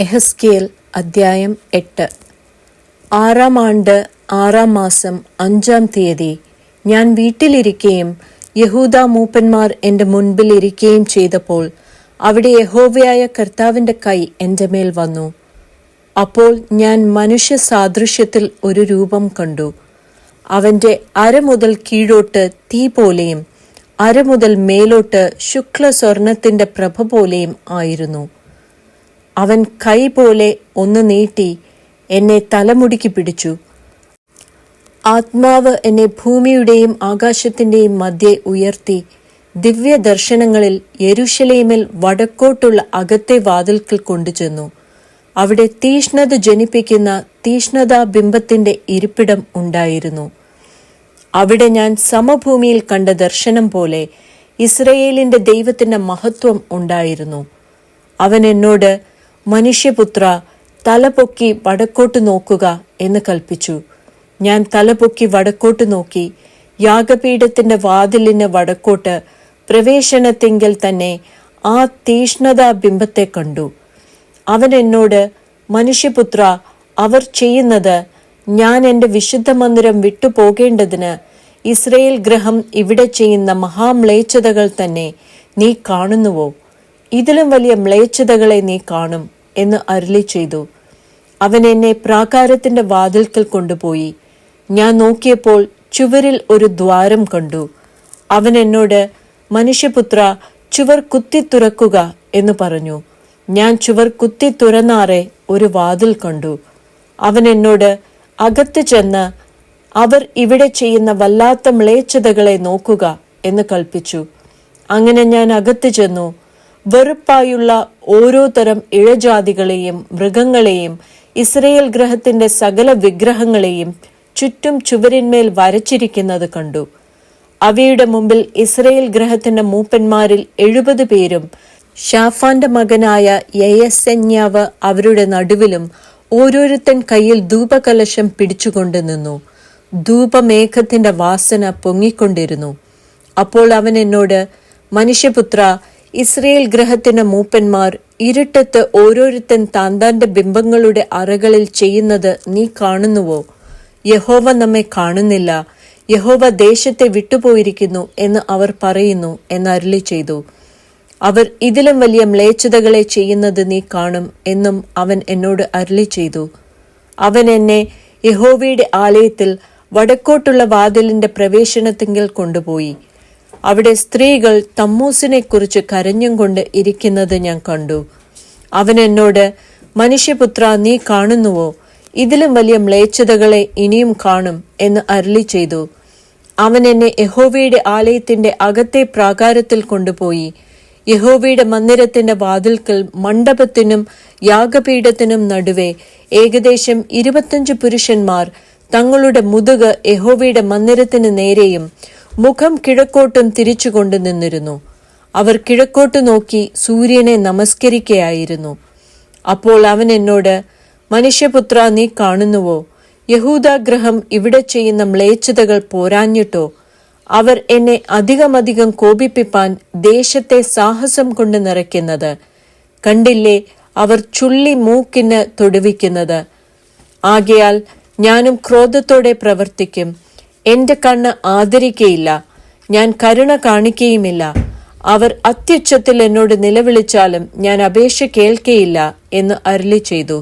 എഹെസ്കേൽ അദ്ധ്യായം 8. 6-ാം ആണ്ട് 6-ാം മാസം 5-ാം തീയതി ഞാൻ വീട്ടിലിരിക്കുകയും യഹൂദാ മൂപ്പന്മാർ എൻ്റെ മുൻപിൽ ഇരിക്കുകയും ചെയ്തപ്പോൾ അവിടെ യഹോവയായ കർത്താവിൻ്റെ കൈ എൻ്റെ മേൽ വന്നു. അപ്പോൾ ഞാൻ മനുഷ്യ സാദൃശ്യത്തിൽ ഒരു രൂപം കണ്ടു. അവൻ്റെ അര മുതൽ കീഴോട്ട് തീ പോലെയും അര മുതൽ മേലോട്ട് ശുക്ല സ്വർണത്തിൻ്റെ പ്രഭ പോലെയും ആയിരുന്നു. അവൻ കൈ പോലെ ഒന്ന് നീട്ടി എന്നെ തലമുടിക്ക് പിടിച്ചു. ആത്മാവ് എന്നെ ഭൂമിയുടെയും ആകാശത്തിൻ്റെയും മധ്യേ ഉയർത്തി ദിവ്യ ദർശനങ്ങളിൽ യെരൂശലേമിൽ വടക്കോട്ടുള്ള അകത്തെ വാതിൽക്കൽ കൊണ്ടുചെന്നു. അവിടെ തീഷ്ണത ജനിപ്പിക്കുന്ന തീഷ്ണതാ ബിംബത്തിൻ്റെ ഇരിപ്പിടം ഉണ്ടായിരുന്നു. അവിടെ ഞാൻ സമഭൂമിയിൽ കണ്ട ദർശനം പോലെ ഇസ്രയേലിൻ്റെ ദൈവത്തിൻ്റെ മഹത്വം ഉണ്ടായിരുന്നു. അവൻ എന്നോട്, മനുഷ്യപുത്ര, തലപൊക്കി വടക്കോട്ട് നോക്കുക എന്ന് കൽപ്പിച്ചു. ഞാൻ തലപൊക്കി വടക്കോട്ട് നോക്കി. യാഗപീഠത്തിന്റെ വാതിലിന് വടക്കോട്ട് പ്രവേശനത്തിങ്കൽ തന്നെ ആ തീഷ്ണതാ ബിംബത്തെ കണ്ടു. അവൻ എന്നോട്, മനുഷ്യപുത്ര, അവർ ചെയ്യുന്നത് ഞാൻ എൻ്റെ വിശുദ്ധ മന്ദിരം വിട്ടുപോകേണ്ടതിന് ഇസ്രയേൽ ഗൃഹം ഇവിടെ ചെയ്യുന്ന മഹാമ്ലേച്ഛതകൾ തന്നെ നീ കാണുന്നുവോ? ഇതിലും വലിയ മ്ലേച്ഛതകളെ നീ കാണും എന്ന് അരുളി ചെയ്തു. അവൻ എന്നെ പ്രാകാരത്തിന്റെ വാതിൽക്കൽ കൊണ്ടുപോയി. ഞാൻ നോക്കിയപ്പോൾ ചുവരിൽ ഒരു ദ്വാരം കണ്ടു. അവൻ എന്നോട്, മനുഷ്യപുത്ര, ചുവർ കുത്തി തുറക്കുക എന്ന് പറഞ്ഞു. ഞാൻ ചുവർ കുത്തി തുറന്നാറെ ഒരു വാതിൽ കണ്ടു. അവൻ എന്നോട്, അകത്ത് ചെന്ന് അവർ ഇവിടെ ചെയ്യുന്ന വല്ലാത്ത മ്ലേച്ഛതകളെ നോക്കുക എന്ന് കൽപ്പിച്ചു. അങ്ങനെ ഞാൻ അകത്ത് ചെന്നു. വെറുപ്പായുള്ള ഓരോ തരം ഇഴജാതികളെയും മൃഗങ്ങളെയും ഇസ്രയേൽ ഗൃഹത്തിന്റെ സകല വിഗ്രഹങ്ങളെയും ചുറ്റും ചുവരിന്മേൽ വരച്ചിരിക്കുന്നത് കണ്ടു. അവയുടെ മുമ്പിൽ ഇസ്രയേൽ ഗൃഹത്തിന്റെ മൂപ്പന്മാരിൽ 70 പേരും ഷാഫാന്റെ മകനായ യയസന്യാവ് അവരുടെ നടുവിലും ഓരോരുത്തൻ കയ്യിൽ ധൂപകലശം പിടിച്ചുകൊണ്ട് നിന്നു. ധൂപമേഘത്തിന്റെ വാസന പൊങ്ങിക്കൊണ്ടിരുന്നു. അപ്പോൾ അവൻ എന്നോട്, മനുഷ്യപുത്ര, ഇസ്രയേൽ ഗൃഹത്തിന്റെ മൂപ്പന്മാർ ഇരുട്ടത്ത് ഓരോരുത്തൻ താന്താന്റെ ബിംബങ്ങളുടെ അറകളിൽ ചെയ്യുന്നത് നീ കാണുന്നുവോ? യഹോവ നമ്മെ കാണുന്നില്ല, യഹോവ ദേശത്തെ വിട്ടുപോയിരിക്കുന്നു എന്ന് അവർ പറയുന്നു എന്ന് അരുളി ചെയ്തു. അവർ ഇതിലും വലിയ മ്ലേച്ഛതകളെ ചെയ്യുന്നത് നീ കാണും എന്നും അവൻ എന്നോട് അരുളി ചെയ്തു. അവൻ എന്നെ യഹോവയുടെ ആലയത്തിൽ വടക്കോട്ടുള്ള വാതിലിന്റെ പ്രവേശനത്തിങ്കൽ കൊണ്ടുപോയി. അവിടെ സ്ത്രീകൾ തമ്മൂസിനെ കുറിച്ച് കരഞ്ഞും കൊണ്ട് ഇരിക്കുന്നത് ഞാൻ കണ്ടു. അവൻ എന്നോട്, മനുഷ്യപുത്ര, നീ കാണുന്നുവോ? ഇതിലും വലിയ മ്ലേച്ഛതകളെ ഇനിയും കാണും എന്ന് അരുളി ചെയ്തു. അവൻ എന്നെ യഹോവയുടെ ആലയത്തിന്റെ അകത്തെ പ്രാകാരത്തിൽ കൊണ്ടുപോയി. യഹോവയുടെ മന്ദിരത്തിന്റെ വാതിൽക്കൽ മണ്ഡപത്തിനും യാഗപീഠത്തിനും നടുവേ ഏകദേശം 25 പുരുഷന്മാർ തങ്ങളുടെ മുതുക് യഹോവയുടെ മന്ദിരത്തിന് നേരെയും മുഖം കിഴക്കോട്ടും തിരിച്ചുകൊണ്ട് നിന്നിരുന്നു. അവർ കിഴക്കോട്ട് നോക്കി സൂര്യനെ നമസ്കരിക്കുകയായിരുന്നു. അപ്പോൾ അവൻ എന്നോട്, മനുഷ്യപുത്ര, നീ കാണുന്നുവോ? യഹൂദാഗൃഹം ഇവിടെ ചെയ്യുന്ന മ്ലേച്ഛതകൾ പോരാഞ്ഞിട്ടോ? അവർ എന്നെ അധികമധികം കോപിപ്പിപ്പാൻ ദേശത്തെ സാഹസം കൊണ്ട് നിറയ്ക്കുന്നത് കണ്ടില്ലേ? അവർ ചുള്ളി മൂക്കിന് തൊടുവിക്കുന്നത്. ആകയാൽ ഞാനും ക്രോധത്തോടെ പ്രവർത്തിക്കും. എന്റെ കണ്ണ് ആദരിക്കയില്ല, ഞാൻ കരുണ കാണിക്കുകയുമില്ല. അവർ അത്യുച്ചത്തിൽ എന്നോട് നിലവിളിച്ചാലും ഞാൻ അപേക്ഷ കേൾക്കയില്ല എന്ന് അരുളി ചെയ്തു.